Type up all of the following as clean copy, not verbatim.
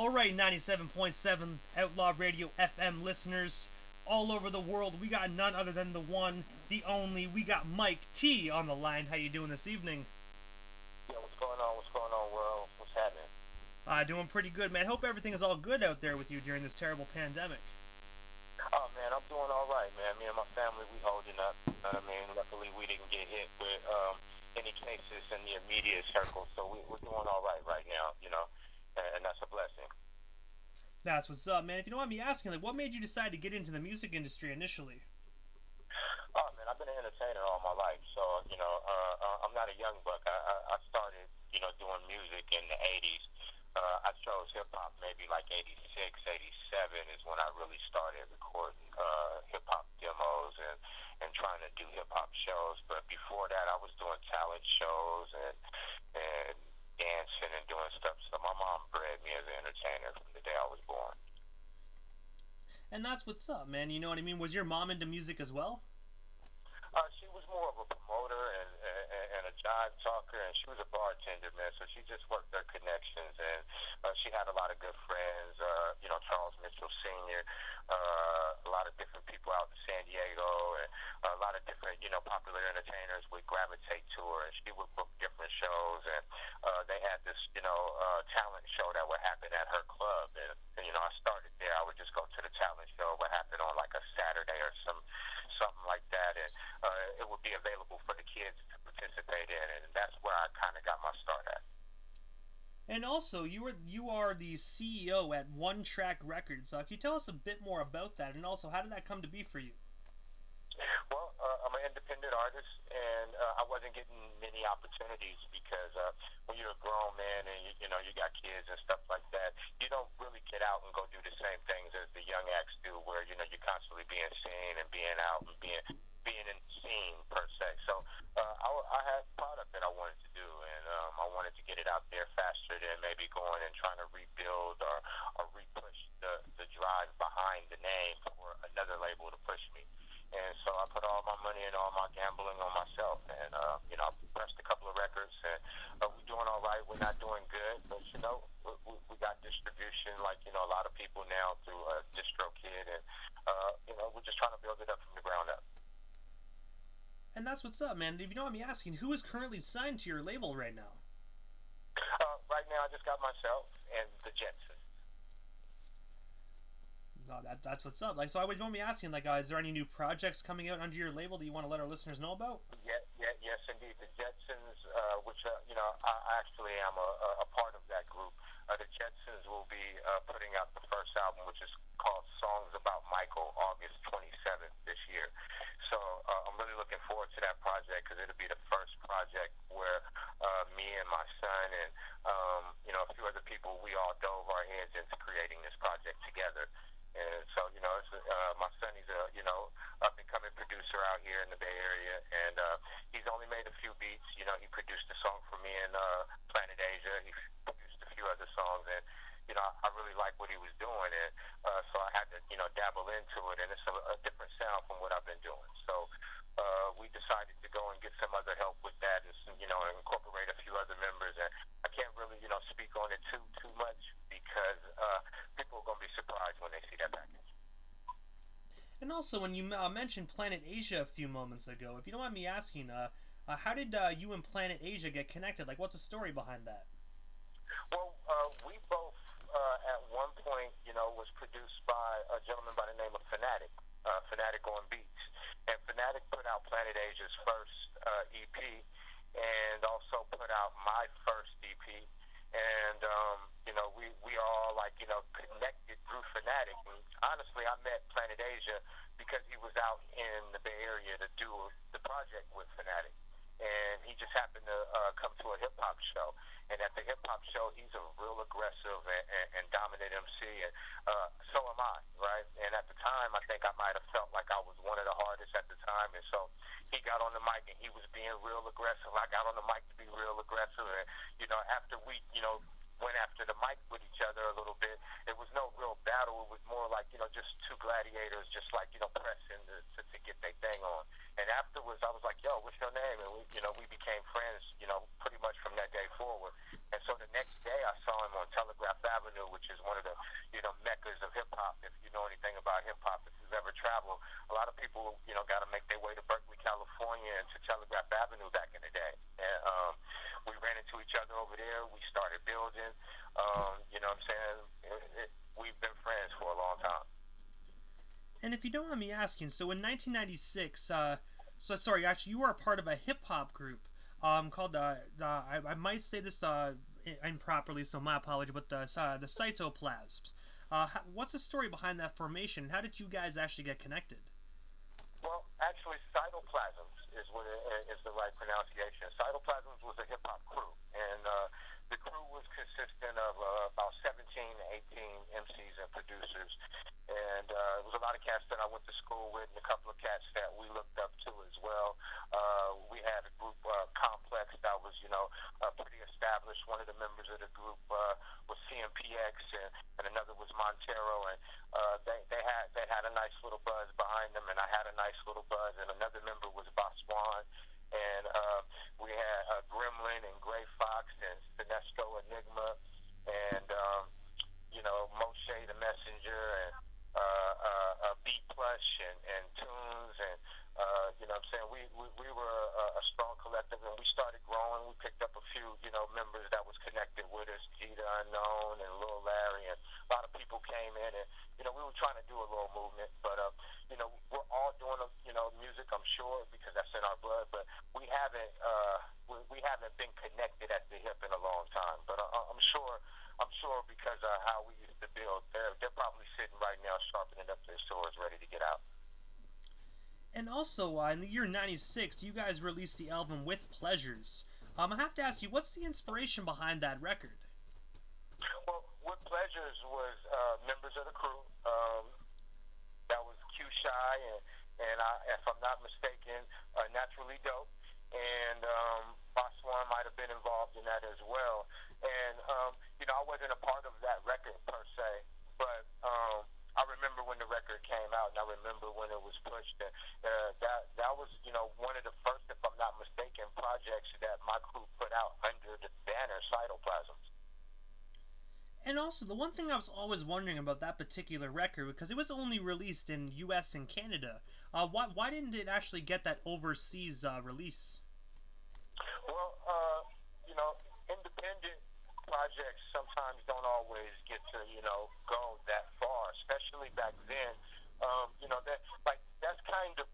Alright, 97.7 Outlaw Radio FM listeners all over the world, we got none other than the one, the only, we got Mike T on the line. How you doing this evening? Yeah, what's going on? What's going on, world? What's happening? Doing pretty good, man. Hope everything is all good out there with you during this terrible pandemic. Oh, man, I'm doing all right, man. Me and my family, we holding up. You know what I mean? Luckily, we didn't get hit with any cases in the immediate circle, so we're doing all right now, you know, and that's a blessing. That's what's up, man. If you don't mind me asking, like, what made you decide to get into the music industry initially? Oh, man, I've been an entertainer all my life, so, you know, I'm not a young buck. I started, you know, doing music in the 80s. I chose hip-hop maybe like 86, 87 is when I really started recording hip-hop demos and trying to do hip-hop shows. But before that, I was doing talent shows and dancing and doing stuff. So my mom bred me as an entertainer from the day I was born. And that's what's up, man. You know what I mean? Was your mom into music as well? She was more of a promoter and a jive talker, and she was a bartender, man. So she just worked her connections, and she had a lot of good friends. You know, Charles Mitchell Sr., a lot of different people out in San Diego, and a lot of different, you know, popular entertainers would gravitate to her, and she would book different shows. And they had this, you know, talent show that would happen at her club, and you know, I started there. I would just go to the talent show. It would happen on like a Saturday or something like that, and it would be available for the kids to participate in, and that's where I kind of got my start at. And also, you are the CEO at One Track Records. Can you tell us a bit more about that, and also how did that come to be for you? Well, I'm an independent artist, and I wasn't getting many opportunities because when you're a grown man and you know you got kids and stuff like that, you don't really get out and go do the same things as the young acts do, where you know you're constantly being seen and being out and being in the scene per se. So I had product that I wanted to do, and I wanted to get it out there faster than maybe going and trying to rebuild or re-push the drive behind the name for another label to push me. And so I put all my money and all my gambling on myself, and you know, I pressed a couple of records, and we're doing all right. We're not doing good, but you know, we got distribution, like you know, a lot of people now through DistroKid, and you know, we're just trying to build it up from the ground up. And that's what's up, man. If you don't mind me asking, who is currently signed to your label right now? Right now, I just got myself and the Jetsons. No, that's what's up. Like, so I would want me asking, like, is there any new projects coming out under your label that you want to let our listeners know about? Yes, indeed. The Jetsons, which you know, I actually am a part of that group. The Jetsons will be putting out the first album, which is called Songs About Michael, August 27th this year. So I'm really looking forward to that project because it'll be the first project where me and my son and you know, a few other people, we all dove our heads into creating this project together. And so, you know, it's, my son, he's a, you know, up-and-coming producer out here in the Bay Area, and he's only made a few beats. You know, he produced a song for me in Planet Asia. He produced a few other songs, and, you know, I really like what he was doing, and so I had to, you know, dabble into it, and it's a different sound from what I've been doing. So we decided to go and get some other help with that, and, you know, incorporate a few other members, and I can't really, you know, speak on it too much because people are going to be surprised when they see that package. And also, when you mentioned Planet Asia a few moments ago, if you don't mind me asking, how did you and Planet Asia get connected? Like, what's the story behind that? Well, we both, at one point, you know, was produced by a gentleman by the name of Fanatic, Fanatic on Beats. And Fanatic put out Planet Asia's first EP and also put out my first EP. And, you know, we all, like, you know, connected through Fanatic. And honestly, I met Planet Asia because he was out in the Bay Area to do the project with Fanatic. And he just happened to come to a hip-hop show. And at the hip-hop show, he's a real aggressive and dominant MC, and so am I, right? And at the time, I think I might have felt like I was one of the hardest at the time. And so he got on the mic, and he was being real aggressive. I got on the mic to be real aggressive. And, you know, after we, you know, went after the mic with each other a little bit, it was no real battle. It was more like, you know, just two gladiators just, like, you know, pressing to get their thing on. And afterwards, I was like, yo, what's your name? And, we became friends, you know, pretty much from that day forward. And so the next day, I saw him on Telegraph Telegraph Avenue, which is one of the, meccas of hip hop. If you know anything about hip hop, if you've ever traveled, a lot of people, got to make their way to Berkeley, California, and to Telegraph Avenue back in the day. And we ran into each other over there. We started building. You know what I'm saying? We've been friends for a long time. And if you don't mind me asking, so in 1996, actually, you were a part of a hip hop group called I might say this improperly, so my apology, but the Cytoplasmz. What's the story behind that formation? How did you guys actually get connected? Well, actually, Cytoplasmz is what is the right pronunciation. Cytoplasmz was a hip hop crew, and the crew was consistent of about 17 to 18 MCs and producers, and it was a lot of cats that I went to school with, and a couple of cats that we looked up to as well. We had a group complex that was, pretty established. One of the members of the group was CMPX, and another was Montero, and they had a nice little buzz behind them, and I had a nice little buzz, and another member was Bosswan, and we had Gremlin and Gray Fox and Sinesco Enigma, and Moshe the Messenger, and B Plush and Tunes, and what I'm saying, we were a strong collective, and we started growing. We picked up a few members that was connected with us, Gita Unknown and Lil Larry, and a lot of people came in, and we were trying to do a little movement, but we're all doing music, I'm sure, because that's in our blood, but we haven't been connected at the hip in a long time. But I'm sure because of how we used to build, they're probably sitting right now sharpening up their swords, ready to get out. And also, in the year '96, you guys released the album With Pleasures. I have to ask you, what's the inspiration behind that record? Well, With Pleasures was members of the crew. That was Q Shy and I, if I'm not mistaken, Naturally Dope, and Boss One might have been involved in that as well. And I wasn't a part of that record per se, but I remember when the record came out, and I remember when it was pushed. That was one of the first, if I'm not mistaken, projects that my crew put out under the banner Cytoplasmz. And also, the one thing I was always wondering about that particular record, because it was only released in U.S. and Canada, why didn't it actually get that overseas release? Well, independent projects sometimes don't always get to, go that far, especially back then. That's kind of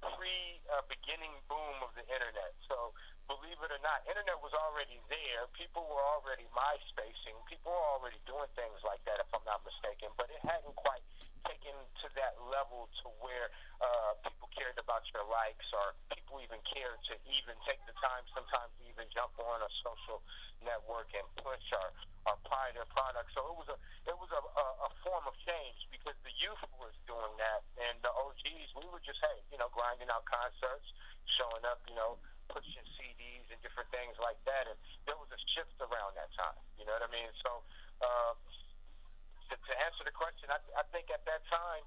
beginning boom of the internet. So believe it or not, internet was already there. People were already MySpacing. People were already doing things like that, if I'm not mistaken. But it hadn't quite taken to that level to where people cared about your likes, or people even cared to even take the time sometimes to even jump on a social network and push or apply their product. So it was a form of change, because the youth was doing that, and the OGs, we were just, grinding out concerts, showing up, pushing CDs and different things like that, and there was a shift around that time. You know what I mean? So to answer the question, I think at that time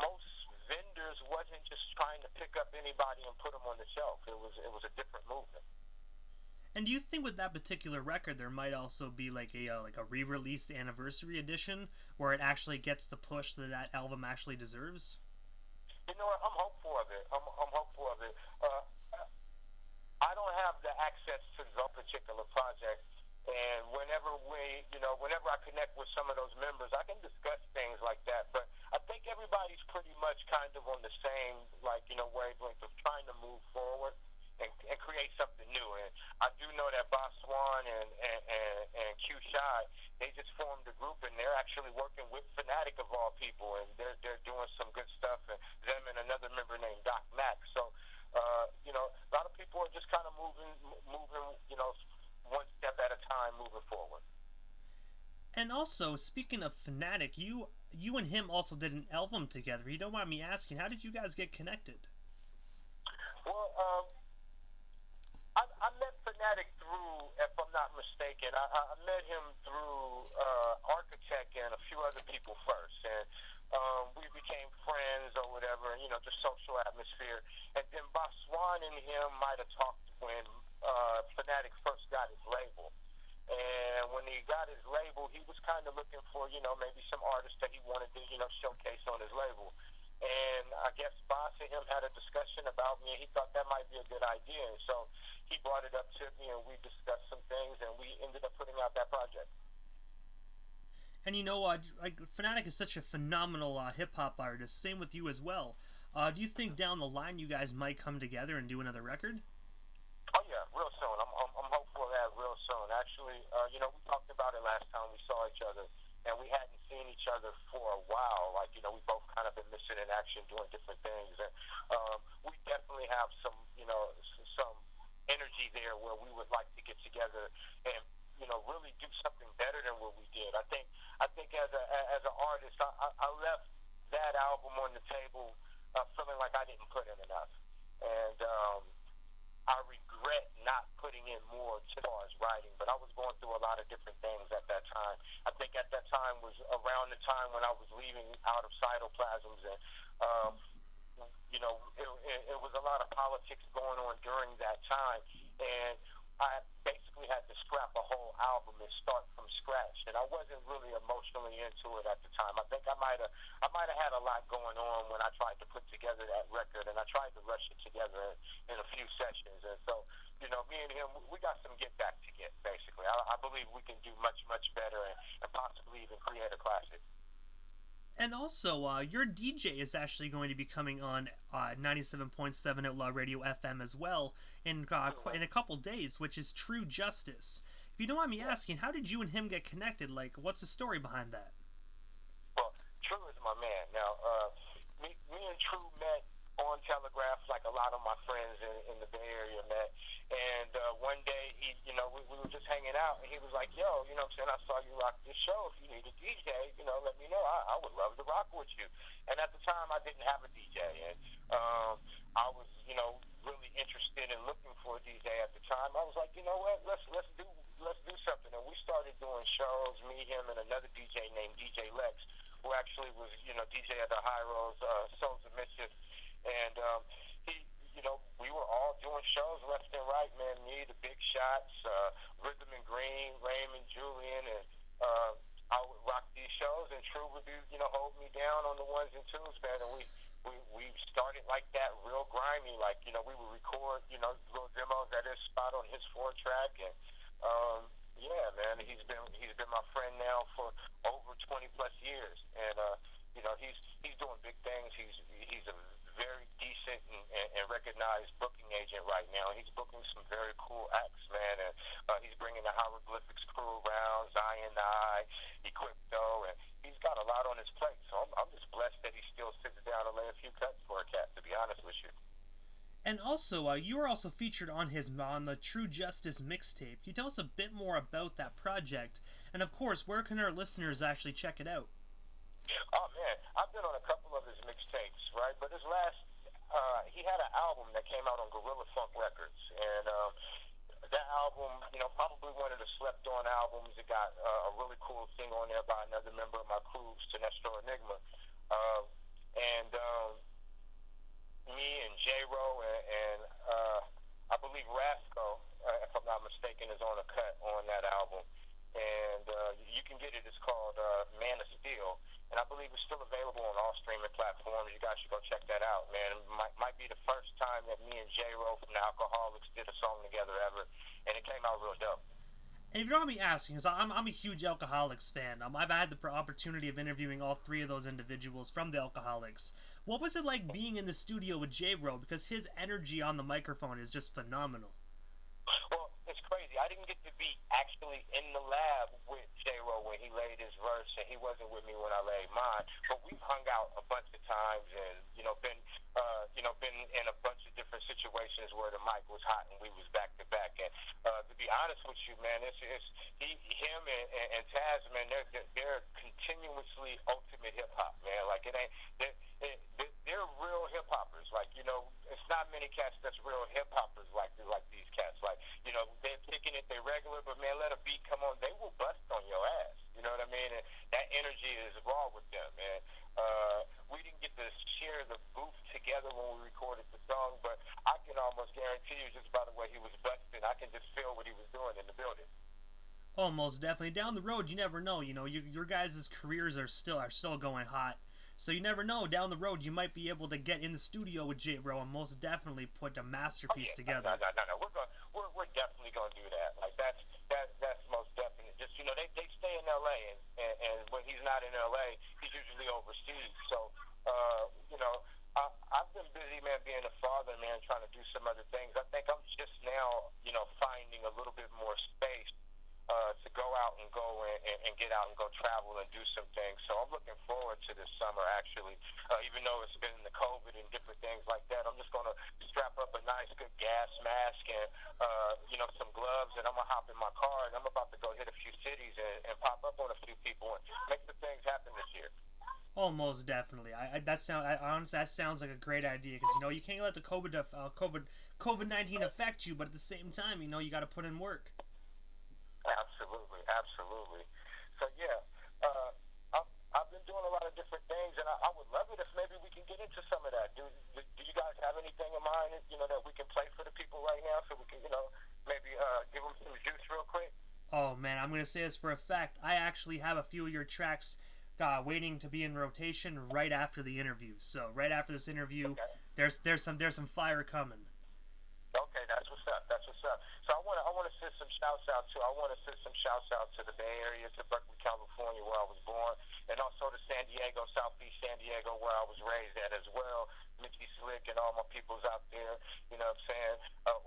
most vendors wasn't just trying to pick up anybody and put them on the shelf. It was a different movement. And do you think with that particular record there might also be like a re-released anniversary edition where it actually gets the push that album actually deserves? You know what? I'm hopeful of it. I'm hopeful of it. I don't have the access to the particular project, and whenever I connect with some of those members, I can discuss things like that. But I think everybody's pretty much kind of on the same wavelength of trying to move forward and create something new. And I do know that Boss One and Q Shy, they just formed a group, and they're actually working with Fanatic of all people, and they're doing some good stuff. And them and another member named Doc Mack. So a lot of people are just kind of moving, one step at a time, moving forward. And also, speaking of Fanatic, you and him also did an album together. You don't mind me asking, how did you guys get connected? Well, I met Fanatic through, if I'm not mistaken, I met him through Architect and a few other people first, and we became friends or whatever, just social atmosphere. And then Bosswan and him might have talked when Fanatic first got his label. And when he got his label, he was kind of looking for, maybe some artists that he wanted to, showcase on his label. And I guess Boss and him had a discussion about me, and he thought that might be a good idea. And so he brought it up to me, and we discussed some things, and we ended up putting out that project. And like Fanatic is such a phenomenal hip hop artist. Same with you as well. Do you think down the line you guys might come together and do another record? Oh yeah, real soon. I'm hopeful of that real soon. Actually, we talked about it last time we saw each other, and we hadn't seen each other for a while. Like, we both kind of been missing in action, doing different things, and we definitely have some, some energy there where we would like to get together and, really do something better than what we did. I think as an artist, I left that album on the table feeling like I didn't put in enough, and I regret not putting in more as far as writing, but I was going through a lot of different things at that time. I think at that time was around the time when I was leaving out of Cytoplasmz, and it was a lot of politics going on during that time, and I basically had to scrap a whole album and start from scratch, and I wasn't really emotionally into it at the time. I think I might have had a lot going on when I tried to put together that record, and I tried to rush it together in a few sessions. And so, me and him, we got some get back to get, basically. I believe we can do much, much better and possibly even create a classic. And also, your DJ is actually going to be coming on 97.7 Outlaw Radio FM as well in a couple days, which is True Justice. If you don't mind me asking, how did you and him get connected? Like, what's the story behind that? Well, True is my man. Now, me and True met on Telegraph, like a lot of my friends in the Bay Area met. And one day, we were just hanging out, and he was like, yo, what I'm saying, I saw you rock this show. If you need a DJ, let me know. I would love to rock with you. And at the time, I didn't have a DJ. And I was, really interested in looking for a DJ at the time. I was like, you know what, let's do something. And we started doing shows, me, him, and another DJ named DJ Lex, who actually was, DJ at the High Rose, Souls of Mischief. And he, we were all doing shows left and right, man. Me, the Big Shots, Rhythm and Green, Raymond, Julian, and I would rock these shows, and True would be, hold me down on the ones and twos, man. And we started like that, real grimy. Like, we would record, little demos at his spot on his 4-track, and yeah, man, he's been my friend now for over 20 plus years, and he's doing big things. He's a very decent and recognized booking agent right now. He's booking some very cool acts, man, and he's bringing the Hieroglyphics crew around, Zion I, Equipto, and he's got a lot on his plate. So I'm just blessed that he still sits down and lay a few cuts for a cat, to be honest with you. And also, you were also featured on the True Justice mixtape. Can you tell us a bit more about that project? And of course, where can our listeners actually check it out? Oh man, I've been on a couple of his mixtapes, right? But his last, he had an album that came out on Gorilla Funk Records, and that album, probably one of the slept-on albums. It got a really cool thing on there by another member of my crew, Sinestro Enigma, and me and J-Ro and I believe Rasco, if I'm not mistaken, is on a cut on that album. And you can get it. It's called Man of Steel, and I believe it's still available on all streaming platforms. You guys should go check that out, man. It might be the first time that me and J-Ro from the Alcoholics did a song together ever, and it came out real dope. And if you don't mind me asking, because I'm a huge Alcoholics fan, I've had the opportunity of interviewing all three of those individuals from the Alcoholics. What was it like being in the studio with J-Ro? Because his energy on the microphone is just phenomenal. Well, it's crazy. I didn't get to be actually in the lab with J-Ro when he laid his verse, and he wasn't with me when I laid mine. But we've hung out a bunch of times, and been in a bunch of different situations where the mic was hot and we was back to back. And to be honest with you, man, him and Taz, man, they're continuously ultimate hip hop, man. Like it ain't they're real hip hoppers. Like it's not many cats that's real hip hoppers like these cats. Like they're picking it, they're regular, but man, let a beat come on, they will bust on your ass. You know what I mean? And that energy is raw with them, man. We didn't get to share the booth together when we recorded the song, but I can almost guarantee you, just by the way he was busting, I can just feel what he was doing in the building. Oh, most definitely. Down the road, you never know. You know, your guys' careers are still going hot. So you never know. Down the road, you might be able to get in the studio with J. Bro and most definitely put a Oh masterpiece yeah, no, together. no, no, no. We're definitely gonna do that. Like that's most definite. Just they stay in L.A. And when he's not in L.A. he's usually overseas. So I've been busy, man, being a father, man, trying to do some other things. I think I'm just now finding a little bit more space to go out and and get out and go travel and do some things. So I'm looking forward to this summer, actually. Even though it's been the COVID and different things like that, I'm just going to strap up a nice, good gas mask and, some gloves, and I'm going to hop in my car, and I'm about to go hit a few cities and pop up on a few people and make some things happen this year. Oh, most definitely. Honestly, that sounds like a great idea because you can't let the COVID-19 affect you, but at the same time, you got to put in work. Absolutely, absolutely. So yeah, uh, I've been doing a lot of different things, and I would love it if maybe we can get into some of that. Do you guys have anything in mind, that we can play for the people right now, so we can, maybe give them some juice real quick? Oh man, I'm gonna say this for a fact. I actually have a few of your tracks waiting to be in rotation right after the interview. So right after this interview, Okay. there's some fire coming. Okay, that's what's up. That's what's up. So I want to send some shouts out to the Bay Area, to Berkeley, California, where I was born, and also to San Diego, Southeast San Diego, where I was raised at as well. Mickey Slick and all my peoples out there. You know what I'm saying?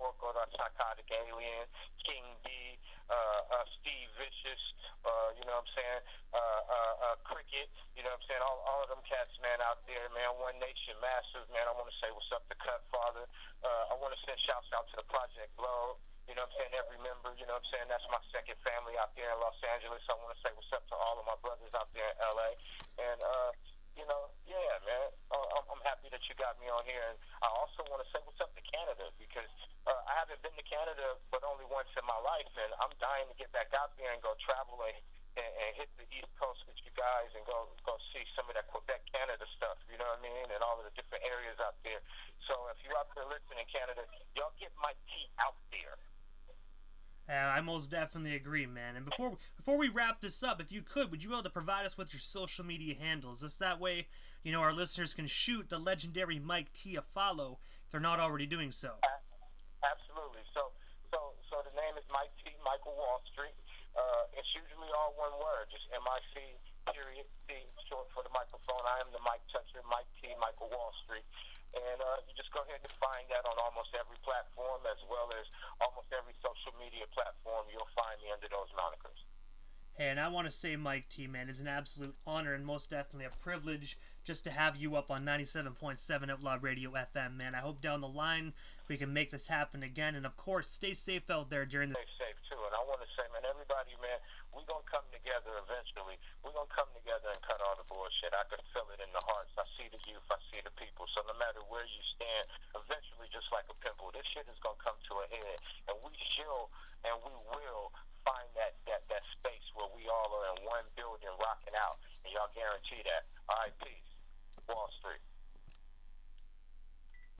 Orko the Psychotic Alien, King D, Steve Vicious. You know what I'm saying? Cricket. You know what I'm saying? All of them cats, man, out there, man. One Nation, massive, man. I want to say what's up to Cut Father. I want to send shouts out to the Project Globe. You know what I'm saying? Every member, you know what I'm saying? That's my second family out there in Los Angeles. I want to say what's up to all of my brothers out there in LA. And, yeah, man, I'm happy that you got me on here. And I also want to say what's up to Canada because I haven't been to Canada but only once in my life. And I'm dying to get back out there and go travel and hit the East Coast with you guys and go see some of that Quebec, Canada stuff, you know what I mean? And all of the different areas out there. So if you're out there listening in Canada, y'all get Mike T out there. I most definitely agree, man. And before we wrap this up, if you could, would you be able to provide us with your social media handles? Just that way, our listeners can shoot the legendary Mike T a follow if they're not already doing so. Absolutely. So the name is Mike T, Michael Wall Street. It's usually all one word, just MIC, period, T, short for the microphone. I am the mic toucher, Mike T, Michael Wall Street. And you just go ahead and find that on almost every platform, as well as almost every social media platform. You'll find me under those monikers. Hey, and I want to say, Mike T, man, it's an absolute honor and most definitely a privilege just to have you up on 97.7 Outlaw Radio FM, man. I hope down the line we can make this happen again. And, of course, stay safe out there during the... Stay safe, too. And I want to say, man, everybody, man, we're going to come together eventually. We're going to come together and cut all the bullshit. I can feel it in the hearts. I see the youth. I see the people. So no matter where you stand, eventually, just like a pimple, this shit is going to come to a head. And we shall and we will find that space where we all are in one building rocking out. And y'all guarantee that. All right, peace. Wall Street.